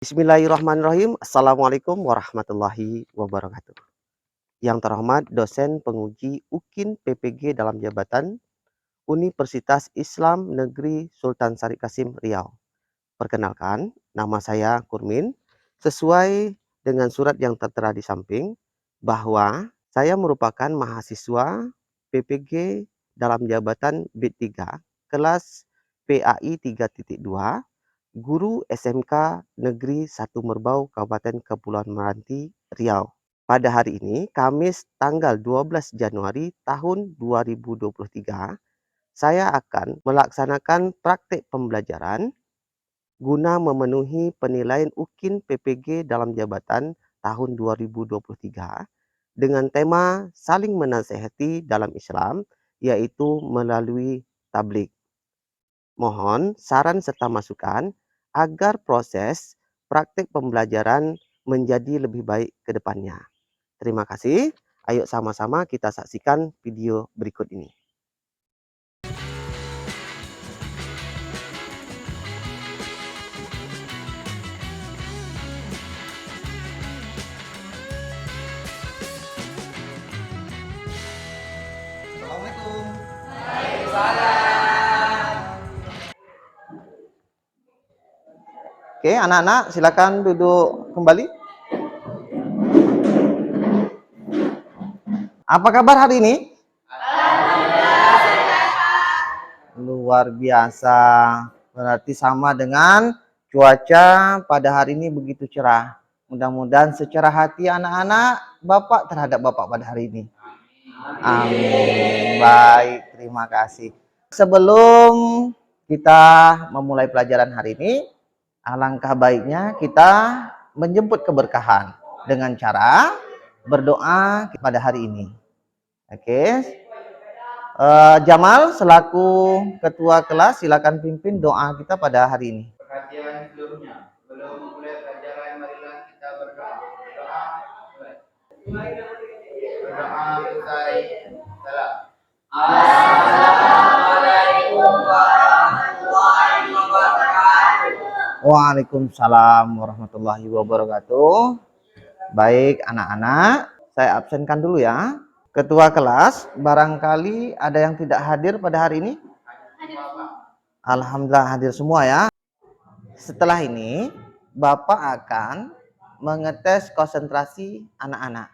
Bismillahirrahmanirrahim. Assalamualaikum warahmatullahi wabarakatuh. Yang terhormat dosen penguji UKIN PPG dalam jabatan Universitas Islam Negeri Sultan Syarif Kasim Riau. Perkenalkan, nama saya Kurmin. Sesuai dengan surat yang tertera di samping, bahwa saya merupakan mahasiswa PPG dalam jabatan B3, kelas PAI 3.2, guru SMK Negeri 1 Merbau, Kabupaten Kepulauan Meranti, Riau. Pada hari ini, Kamis tanggal 12 Januari tahun 2023, saya akan melaksanakan praktek pembelajaran guna memenuhi penilaian UKIN PPG dalam jabatan tahun 2023 dengan tema saling menasehati dalam Islam, yaitu melalui tabligh. Mohon saran serta masukan agar proses praktik pembelajaran menjadi lebih baik ke depannya. Terima kasih. Ayo sama-sama kita saksikan video berikut ini. Assalamualaikum. Oke, anak-anak silakan duduk kembali. Apa kabar hari ini? Luar biasa. Berarti sama dengan cuaca pada hari ini begitu cerah. Mudah-mudahan secerah hati anak-anak Bapak terhadap Bapak pada hari ini. Amin. Baik, terima kasih. Sebelum kita memulai pelajaran hari ini, alangkah baiknya kita menjemput keberkahan dengan cara berdoa pada hari ini. Oke. Jamal selaku ketua kelas silakan pimpin doa kita pada hari ini. Perhatian seluruhnya. Sebelum memulai pelajaran, marilah kita berdoa. Berdoa usai salam. Assalamualaikum warahmatullahi wabarakatuh. Waalaikumsalam warahmatullahi wabarakatuh. Baik anak-anak, saya absenkan dulu ya. Ketua kelas, barangkali ada yang tidak hadir pada hari ini? Alhamdulillah hadir semua ya. Setelah ini, Bapak akan mengetes konsentrasi anak-anak.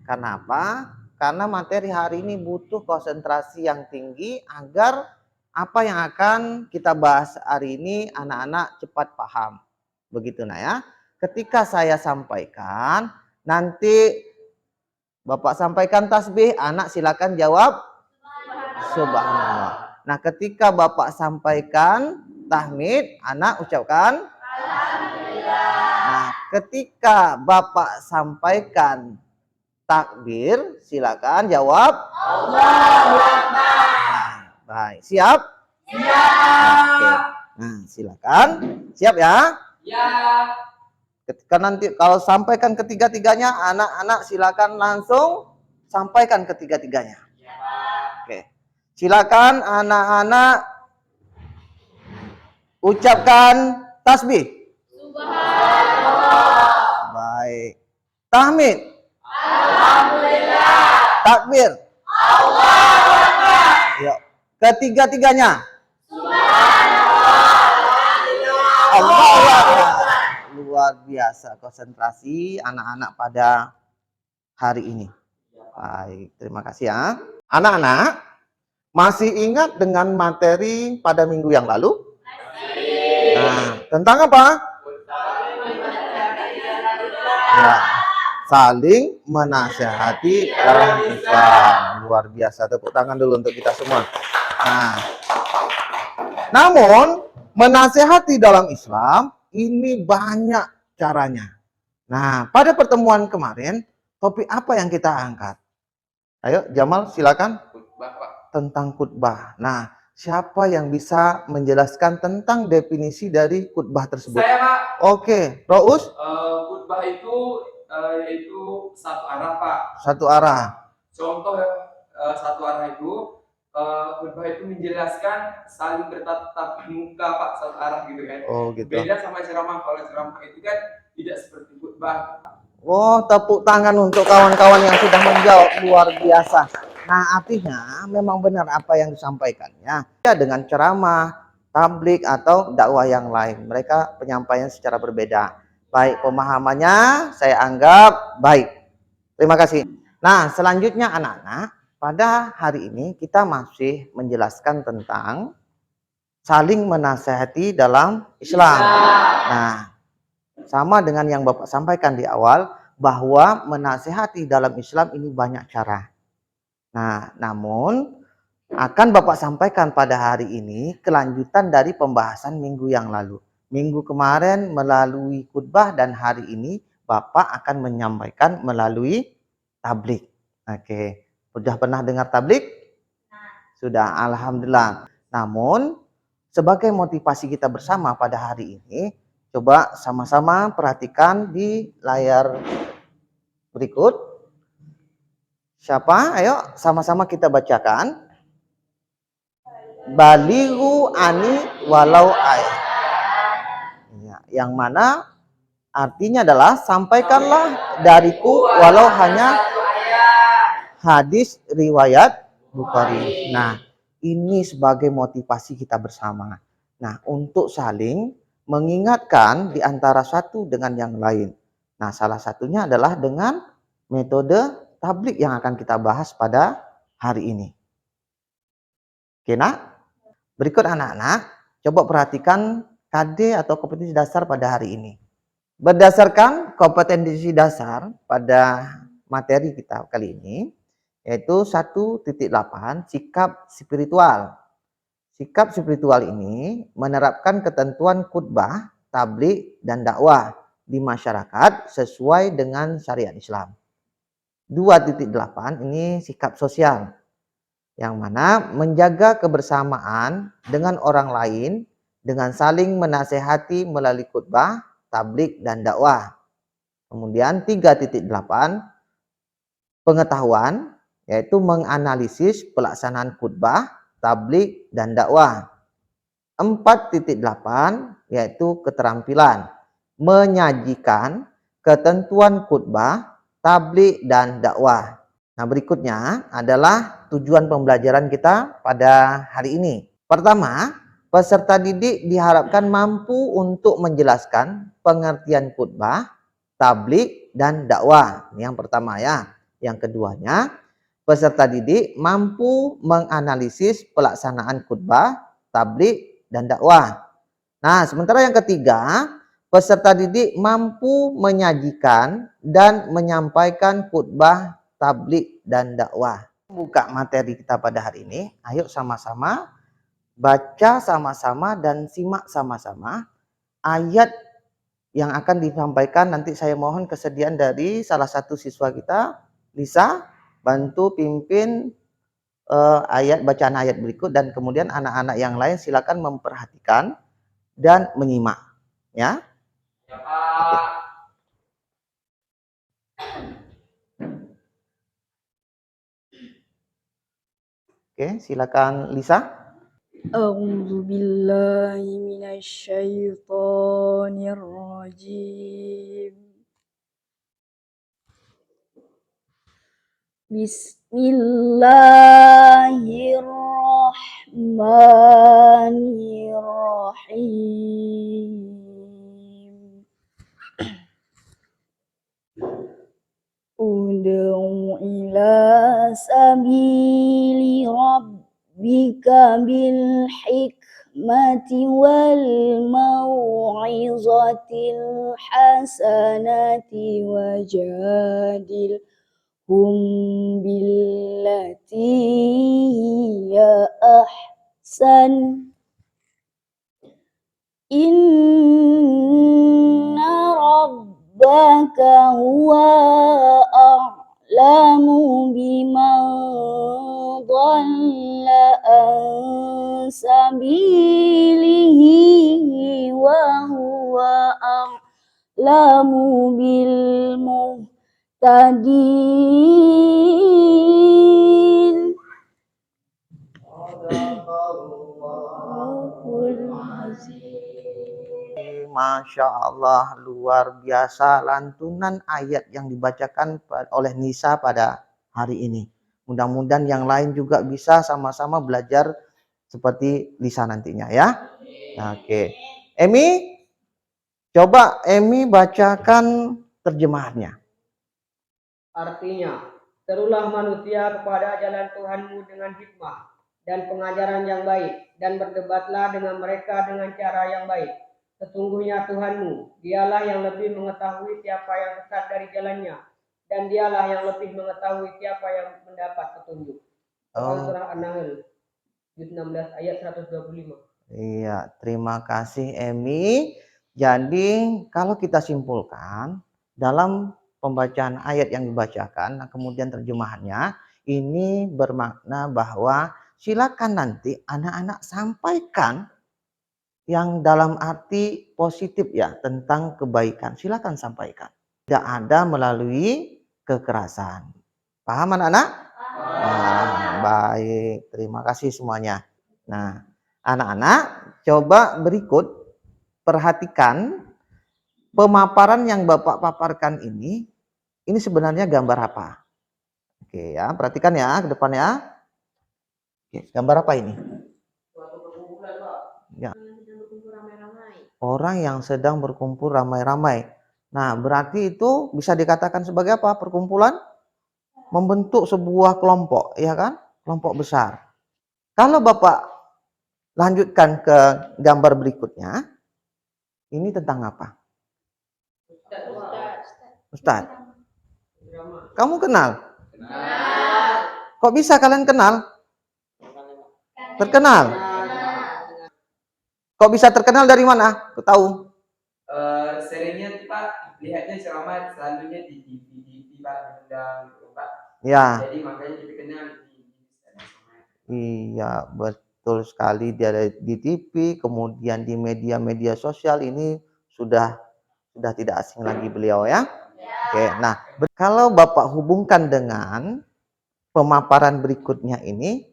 Kenapa? Karena materi hari ini butuh konsentrasi yang tinggi agar apa yang akan kita bahas hari ini anak-anak cepat paham. Begitu nah ya. Ketika saya sampaikan, nanti Bapak sampaikan tasbih, anak silakan jawab subhanallah. Nah, ketika Bapak sampaikan tahmid, anak ucapkan alhamdulillah. Nah, ketika Bapak sampaikan takbir, silakan jawab Allahu Akbar. Baik, siap? Siap. Oke. Nah, silakan. Siap ya? Ya. Ketika nanti kalau sampaikan ketiga-tiganya, anak-anak silakan langsung sampaikan ketiga-tiganya. Ya. Oke. Silakan anak-anak ucapkan tasbih. Subhanallah. Baik. Tahmid. Alhamdulillah. Takbir. Allahu Akbar. Yuk. Ketiga-tiganya. Subhanallah. Allahu Akbar. Luar biasa konsentrasi anak-anak pada hari ini. Baik, terima kasih ya. Anak-anak, masih ingat dengan materi pada minggu yang lalu? Nah, tentang apa? Ya, saling menasehati dalam Islam. Luar biasa, tepuk tangan dulu untuk kita semua. Nah, namun menasehati dalam Islam ini banyak caranya. Nah, pada pertemuan kemarin, topik apa yang kita angkat? Ayo, Jamal, silakan. Tentang khutbah. Nah, siapa yang bisa menjelaskan tentang definisi dari khutbah tersebut? Saya, Pak. Oke, Rous? Khutbah itu yaitu satu arah, Pak. Satu arah. Contoh satu arah itu khutbah itu menjelaskan saling bertatap muka, Pak, satu arah gitu kan. Oh, gitu. Beda sama ceramah. Kalau ceramah itu kan tidak seperti khutbah. Oh, tepuk tangan untuk kawan-kawan yang sudah menjawab, luar biasa. Nah, artinya memang benar apa yang disampaikannya. Ya, dengan ceramah, tablik atau dakwah yang lain. Mereka penyampaian secara berbeda. Baik, pemahamannya saya anggap baik. Terima kasih. Nah, selanjutnya anak-anak, pada hari ini kita masih menjelaskan tentang saling menasehati dalam Islam. Nah, sama dengan yang Bapak sampaikan di awal, bahwa menasehati dalam Islam ini banyak cara. Nah, namun akan Bapak sampaikan pada hari ini kelanjutan dari pembahasan minggu yang lalu. Minggu kemarin melalui khutbah dan hari ini Bapak akan menyampaikan melalui tablik. Oke, sudah pernah dengar tablik? Sudah, alhamdulillah. Namun sebagai motivasi kita bersama pada hari ini, coba sama-sama perhatikan di layar berikut. Siapa? Ayo sama-sama kita bacakan. Balighu ani walau ayat. Ya, yang mana artinya adalah sampaikanlah dariku walau hanya hadis riwayat Bukhari. Nah, ini sebagai motivasi kita bersama. Nah, untuk saling mengingatkan di antara satu dengan yang lain. Nah, salah satunya adalah dengan metode tablik yang akan kita bahas pada hari ini. Oke, nak? Berikut anak-anak, coba perhatikan KD atau kompetensi dasar pada hari ini. Berdasarkan kompetensi dasar pada materi kita kali ini, yaitu 1.8 sikap spiritual. Sikap spiritual ini menerapkan ketentuan khutbah, tablik, dan dakwah di masyarakat sesuai dengan syariat Islam. 2.8 ini sikap sosial, yang mana menjaga kebersamaan dengan orang lain dengan saling menasehati melalui khutbah, tablik, dan dakwah. Kemudian 3.8 pengetahuan, yaitu menganalisis pelaksanaan khutbah, tablik, dan dakwah. 4.8 yaitu keterampilan, menyajikan ketentuan khutbah, tablik, dan dakwah. Nah, berikutnya adalah tujuan pembelajaran kita pada hari ini. Pertama, peserta didik diharapkan mampu untuk menjelaskan pengertian khutbah, tablik, dan dakwah. Ini yang pertama ya. Yang keduanya, peserta didik mampu menganalisis pelaksanaan khutbah, tablik, dan dakwah. Nah, sementara yang ketiga, peserta didik mampu menyajikan dan menyampaikan khutbah, tablik, dan dakwah. Buka materi kita pada hari ini. Ayo sama-sama baca sama-sama dan simak sama-sama ayat yang akan disampaikan. Nanti saya mohon kesediaan dari salah satu siswa kita, Lisa, bantu pimpin ayat bacaan ayat berikut, dan kemudian anak-anak yang lain silakan memperhatikan dan menyimak, ya. Oke, silakan Lisa. A'udzu billahi minasyaitonir rajim. Bismillahirrahmanirrahim. Ud'u ila sabili rabbika bil hikmati wal mau'izatil hasanati wajadil billati hiya ahsan. Inna rabbaka huwa a'lamu biman dhalla an sabilihi wa huwa a'lamu bil muhtadin. Masya Allah, luar biasa lantunan ayat yang dibacakan oleh Nisa pada hari ini. Mudah-mudahan yang lain juga bisa sama-sama belajar seperti Lisa nantinya ya. Oke. Emi, coba Emi bacakan terjemahannya. Artinya, serulah manusia kepada jalan Tuhanmu dengan hikmah dan pengajaran yang baik, dan berdebatlah dengan mereka dengan cara yang baik. Sesungguhnya Tuhanmu, dialah yang lebih mengetahui siapa yang sesat dari jalannya, dan dialah yang lebih mengetahui siapa yang mendapat petunjuk. Surah An-Nahl, juz 16 ayat 125. Iya, terima kasih Emi. Jadi kalau kita simpulkan dalam pembacaan ayat yang dibacakan, nah kemudian terjemahannya, ini bermakna bahwa silakan nanti anak-anak sampaikan yang dalam arti positif ya tentang kebaikan. Silakan sampaikan. Tidak ada melalui kekerasan. Paham anak-anak? Baik, terima kasih semuanya. Nah, anak-anak coba berikut perhatikan pemaparan yang Bapak paparkan ini sebenarnya gambar apa? Oke ya, perhatikan ya ke depan ya. Oke, gambar apa ini? Ya. Orang yang sedang berkumpul ramai-ramai. Nah, berarti itu bisa dikatakan sebagai apa? Perkumpulan membentuk sebuah kelompok, ya kan? Kelompok besar. Kalau Bapak lanjutkan ke gambar berikutnya, ini tentang apa? Ustadz. Kamu kenal? Kok bisa kalian kenal? Terkenal? Kok bisa terkenal dari mana? Aku tahu. Seringnya Pak lihatnya ceramah selalunya di TV Pak, diundang gitu Pak. Ya. Jadi makanya kita kenal di Iya, betul sekali, dia di TV, kemudian di media-media sosial ini sudah tidak asing lagi beliau ya. Oke, nah kalau Bapak hubungkan dengan pemaparan berikutnya ini,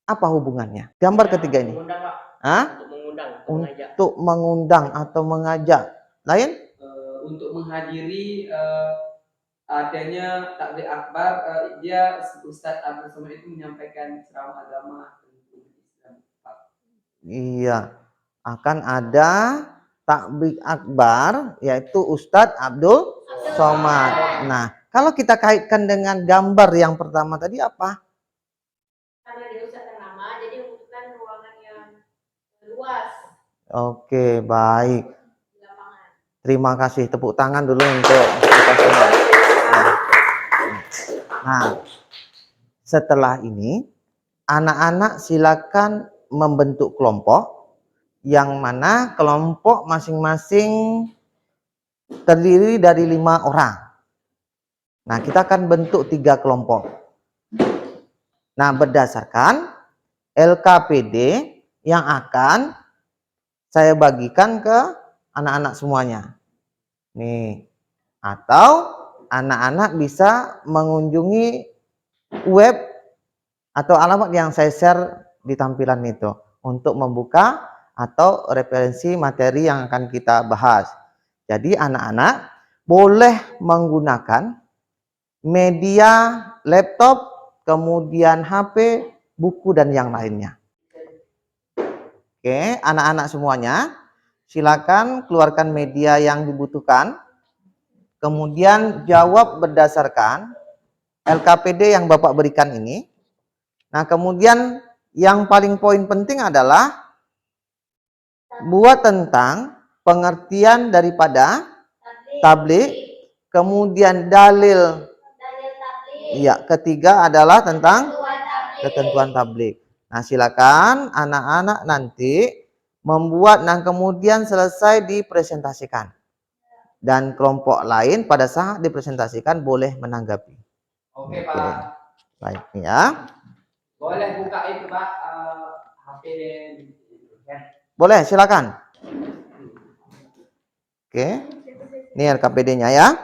apa hubungannya? Gambar ketiga ini. Hah? Untuk mengundang atau mengajak. Lain? untuk menghadiri adanya takbir akbar, dia Ustadz Abdul Somad itu menyampaikan ceramah agama tentang Islam. Iya, akan ada takbir akbar yaitu Ustadz Abdul Somad. Nah, kalau kita kaitkan dengan gambar yang pertama tadi apa? Karena dia Ustadz ternama, jadi membutuhkan ruangan yang luas. Oke, baik. Terima kasih, tepuk tangan dulu untuk kita semua. Nah, setelah ini anak-anak silakan membentuk kelompok yang mana kelompok masing-masing terdiri dari 5 orang. Nah, kita akan bentuk 3 kelompok. Nah, berdasarkan LKPD yang akan saya bagikan ke anak-anak semuanya. Nih, atau anak-anak bisa mengunjungi web atau alamat yang saya share di tampilan itu untuk membuka atau referensi materi yang akan kita bahas. Jadi anak-anak boleh menggunakan media laptop, kemudian HP, buku dan yang lainnya. Oke, anak-anak semuanya silakan keluarkan media yang dibutuhkan. Kemudian jawab berdasarkan LKPD yang Bapak berikan ini. Nah, kemudian yang paling poin penting adalah buat tentang pengertian daripada tabligh, kemudian dalil. Iya, ketiga adalah tentang ketentuan tabligh. Nah, silakan anak-anak nanti membuat dan kemudian selesai dipresentasikan. Dan kelompok lain pada saat dipresentasikan boleh menanggapi. Oke, Pak. Baik ya. Boleh buka itu Pak, HP kan? Boleh, silakan. Oke. Ini LKPD-nya ya.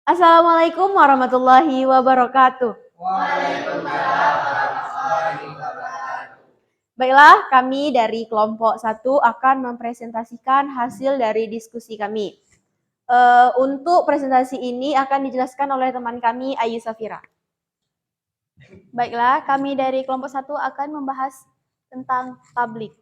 Assalamualaikum warahmatullahi wabarakatuh. Baiklah, kami dari kelompok 1 akan mempresentasikan hasil dari diskusi kami. Untuk presentasi ini akan dijelaskan oleh teman kami, Ayu Safira. Baiklah, kami dari kelompok 1 akan membahas tentang tablik.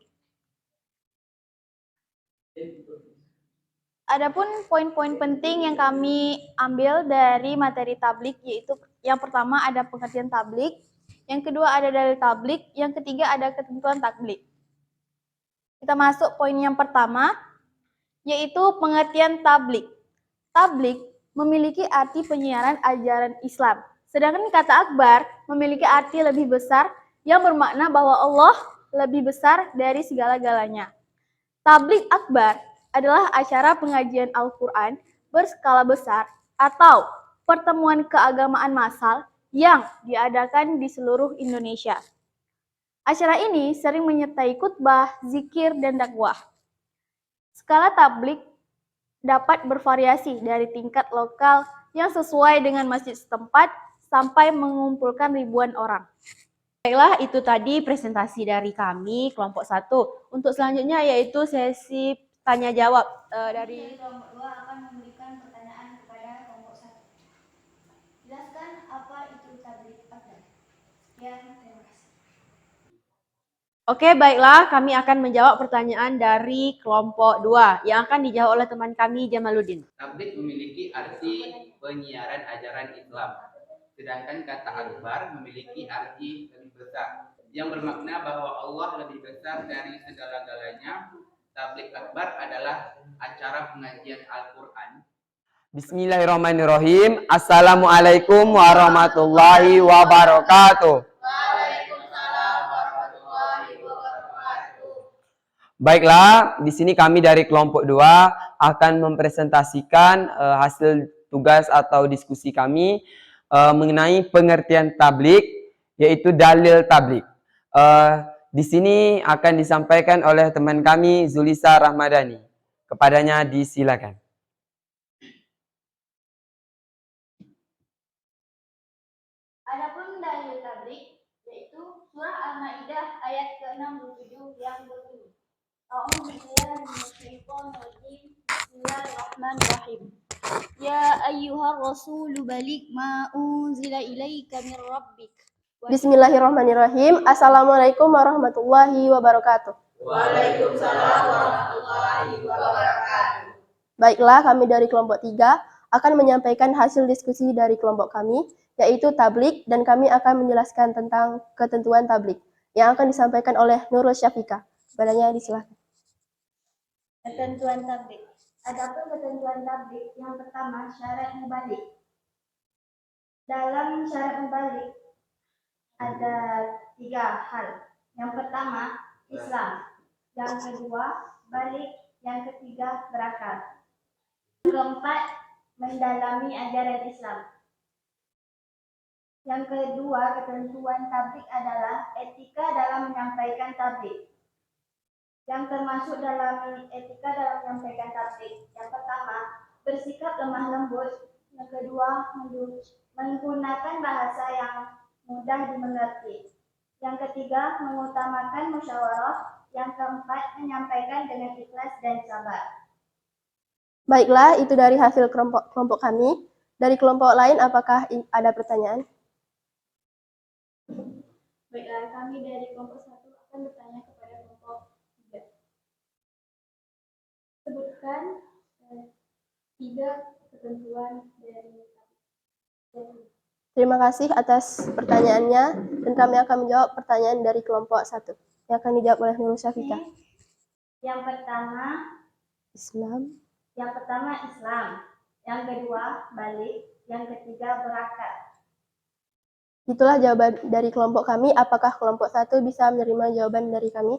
Adapun poin-poin penting yang kami ambil dari materi tablik yaitu yang pertama ada pengertian tablik, yang kedua ada dalil tablik, yang ketiga ada ketentuan tablik. Kita masuk poin yang pertama yaitu pengertian tablik. Tablik memiliki arti penyiaran ajaran Islam. Sedangkan kata akbar memiliki arti lebih besar yang bermakna bahwa Allah lebih besar dari segala-galanya. Tablik akbar adalah acara pengajian Al-Quran berskala besar atau pertemuan keagamaan massal yang diadakan di seluruh Indonesia. Acara ini sering menyertai khutbah, zikir, dan dakwah. Skala tablik dapat bervariasi dari tingkat lokal yang sesuai dengan masjid setempat sampai mengumpulkan ribuan orang. Baiklah, itu tadi presentasi dari kami, kelompok 1. Untuk selanjutnya yaitu sesi tanya jawab dari kelompok 2 akan memberikan pertanyaan kepada kelompok 1. Jelaskan apa itu tablik akbar. Sekian, terima kasih. Oke, baiklah, kami akan menjawab pertanyaan dari kelompok 2 yang akan dijawab oleh teman kami, Jamaluddin. Tablik memiliki arti penyiaran ajaran Islam, sedangkan kata akbar memiliki arti lebih besar, yang bermakna bahwa Allah lebih besar dari segala-galanya. Tablik akbar adalah acara pengajian Al-Quran. Bismillahirrahmanirrahim. Assalamualaikum warahmatullahi wabarakatuh. Baiklah, di sini kami dari kelompok 2 akan mempresentasikan hasil tugas atau diskusi kami mengenai pengertian tablik, yaitu dalil tablik. Di sini akan disampaikan oleh teman kami Zulisa Rahmadani. Kepadanya disilakan. Adapun dalil tablik yaitu surah Al-Maidah ayat ke-67 yang berbunyi Bismillahirrahmanirrahim. Ya ayyuhar rasulu balik ma unzila ilaika min rabbik. Bismillahirrahmanirrahim. Assalamualaikum warahmatullahi wabarakatuh. Waalaikumsalam warahmatullahi wabarakatuh. Baiklah, kami dari kelompok 3 akan menyampaikan hasil diskusi dari kelompok kami, yaitu tablik, dan kami akan menjelaskan tentang ketentuan tablik yang akan disampaikan oleh Nurul Syafika. Kepadanya disilakan. Ketentuan tablik. Adapun ketentuan tablik yang pertama syarat mubalik. Dalam syarat mubalik ada 3 hal. Yang pertama Islam, yang kedua balik, yang ketiga berakal. Keempat mendalami ajaran Islam. Yang kedua ketentuan tablik adalah etika dalam menyampaikan tablik. Yang termasuk dalam etika dalam menyampaikan tablik. Yang pertama, bersikap lemah lembut. Yang kedua, menggunakan bahasa yang mudah dimengerti. Yang ketiga, mengutamakan musyawarah. Yang keempat, menyampaikan dengan ikhlas dan sabar. Baiklah, itu dari hasil kelompok kami. Dari kelompok lain, apakah ada pertanyaan? Baiklah, kami dari kelompok 1 akan bertanya kepada kelompok 3. Sebutkan 3 ketentuan dari tablik. Terima kasih atas pertanyaannya, dan kami akan menjawab pertanyaan dari kelompok 1 yang akan dijawab oleh Nurul Syafika. Yang pertama Islam. Yang pertama Islam, yang kedua balik, yang ketiga berakal. Itulah jawaban dari kelompok kami. Apakah kelompok 1 bisa menerima jawaban dari kami?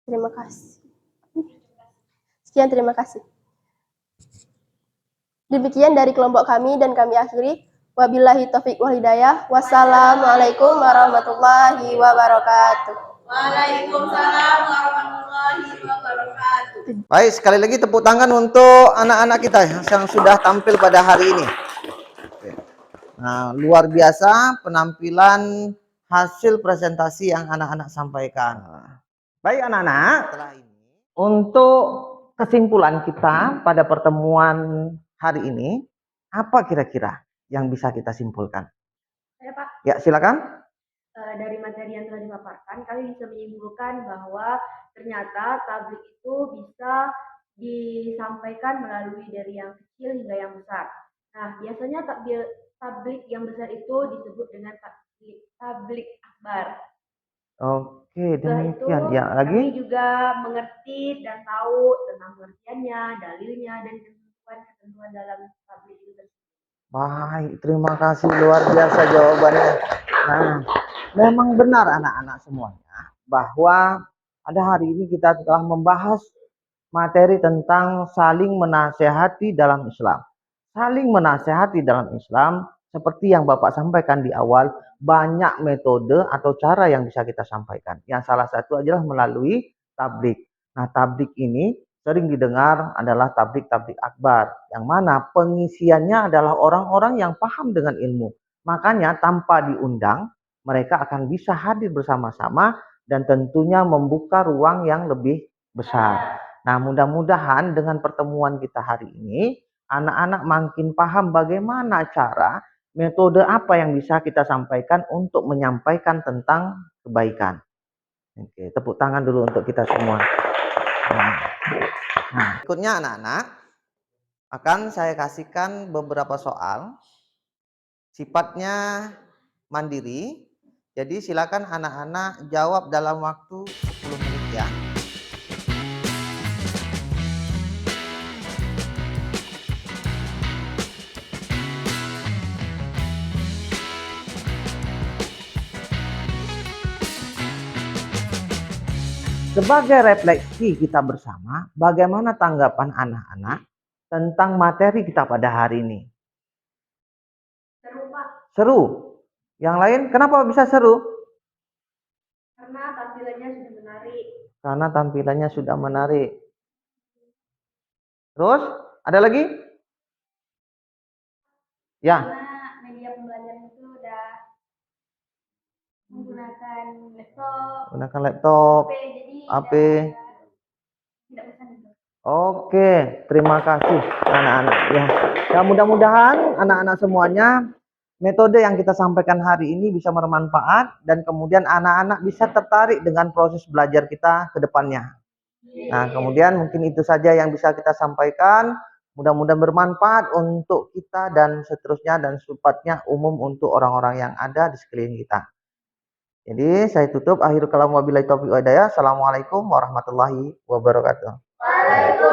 Terima kasih. Sekian, terima kasih. Demikian dari kelompok kami, dan kami akhiri. Wabillahi taufiq wal hidayah. Wassalamualaikum warahmatullahi wabarakatuh. Waalaikumsalam warahmatullahi wabarakatuh. Baik, sekali lagi tepuk tangan untuk anak-anak kita yang sudah tampil pada hari ini. Nah, luar biasa penampilan hasil presentasi yang anak-anak sampaikan. Baik anak-anak, setelah ini untuk kesimpulan kita pada pertemuan hari ini, apa kira-kira yang bisa kita simpulkan? Saya Pak, Ya, silakan. dari materi yang telah dipaparkan, kami bisa menyimpulkan bahwa ternyata tablik itu bisa disampaikan melalui dari yang kecil hingga yang besar. Nah, biasanya tablik yang besar itu disebut dengan tablik akbar. Oke, Setelah itu, demikian. Ya, lagi. kami juga mengerti dan tahu tentang pengertiannya, dalilnya, dan ketentuan dalam tablik itu tersebut. Baik, terima kasih, luar biasa jawabannya. Nah, memang benar anak-anak semuanya bahwa pada hari ini kita telah membahas materi tentang saling menasehati dalam Islam. Saling menasehati dalam Islam seperti yang Bapak sampaikan di awal, banyak metode atau cara yang bisa kita sampaikan. Yang salah satu adalah melalui tablik. Nah, tablik ini sering didengar adalah tablik-tablik akbar, yang mana pengisiannya adalah orang-orang yang paham dengan ilmu. Makanya tanpa diundang, mereka akan bisa hadir bersama-sama dan tentunya membuka ruang yang lebih besar. Nah, mudah-mudahan dengan pertemuan kita hari ini, anak-anak makin paham bagaimana cara, metode apa yang bisa kita sampaikan untuk menyampaikan tentang kebaikan. Oke, tepuk tangan dulu untuk kita semua. Nah, berikutnya anak-anak akan saya kasihkan beberapa soal, sifatnya mandiri. Jadi silakan anak-anak jawab dalam waktu 10 menit ya. Sebagai refleksi kita bersama, bagaimana tanggapan anak-anak tentang materi kita pada hari ini? Seru Pak, Seru. Yang lain, kenapa bisa seru? karena tampilannya sudah menarik. Karena tampilannya sudah menarik. Terus, ada lagi? Ya, Karena media pembelajaran itu udah menggunakan laptop, gunakan laptop, HP, jadi HP. tidak bosan gitu. Oke, terima kasih anak-anak ya. Ya, mudah-mudahan anak-anak semuanya metode yang kita sampaikan hari ini bisa bermanfaat dan kemudian anak-anak bisa tertarik dengan proses belajar kita ke depannya. Nah, kemudian mungkin itu saja yang bisa kita sampaikan. Mudah-mudahan bermanfaat untuk kita dan seterusnya dan sifatnya umum untuk orang-orang yang ada di sekeliling kita. Jadi saya tutup, akhirul kalam wabillahi taufiq wa hidayah. Assalamualaikum warahmatullahi wabarakatuh. Waalaikumsalam.